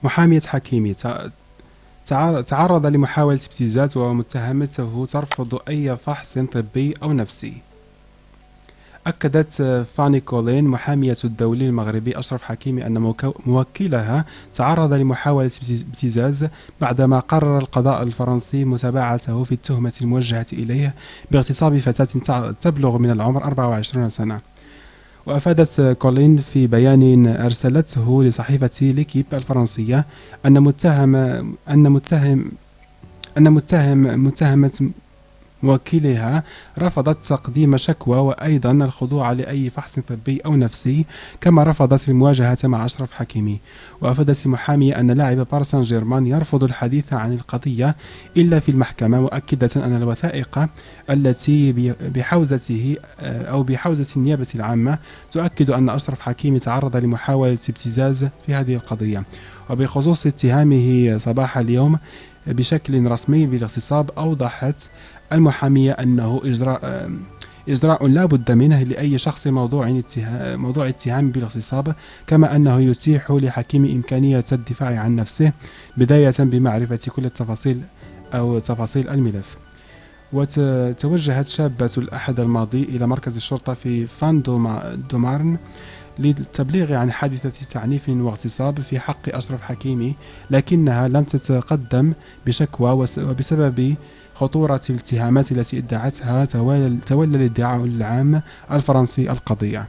محامية حكيمي تعرض لمحاولة ابتزاز ومتهمته ترفض أي فحص طبي أو نفسي. أكدت فاني كولين محامية الدولي المغربي أشرف حكيمي أن موكلها تعرض لمحاولة ابتزاز بعدما قرر القضاء الفرنسي متابعته في التهمة الموجهة إليه باغتصاب فتاة تبلغ من العمر 24 سنة. وأفادت كولين في بيان أرسلته لصحيفة ليكيب الفرنسية أن متهمة موكلها رفضت تقديم شكوى وأيضا الخضوع لأي فحص طبي أو نفسي، كما رفضت المواجهة مع أشرف حكيمي. وأفادت المحامية أن لاعب باريس سان جيرمان يرفض الحديث عن القضية إلا في المحكمة، مؤكدة أن الوثائق التي بحوزته أو بحوزة النيابة العامة تؤكد أن أشرف حكيمي تعرض لمحاولة ابتزاز في هذه القضية. وبخصوص اتهامه صباح اليوم بشكل رسمي بالاغتصاب، أوضحت المحامية أنه إجراء لا بد منه لأي شخص موضوع اتهام بالاغتصاب، كما أنه يتيح لحكيم إمكانية الدفاع عن نفسه بداية بمعرفة كل التفاصيل أو تفاصيل الملف. وتوجهت شابة الأحد الماضي إلى مركز الشرطة في فان دومارن للتبليغ عن حادثة تعنيف واغتصاب في حق أشرف حكيمي، لكنها لم تتقدم بشكوى وبسبب خطورة الاتهامات التي ادعتها تولى الادعاء العام الفرنسي القضية.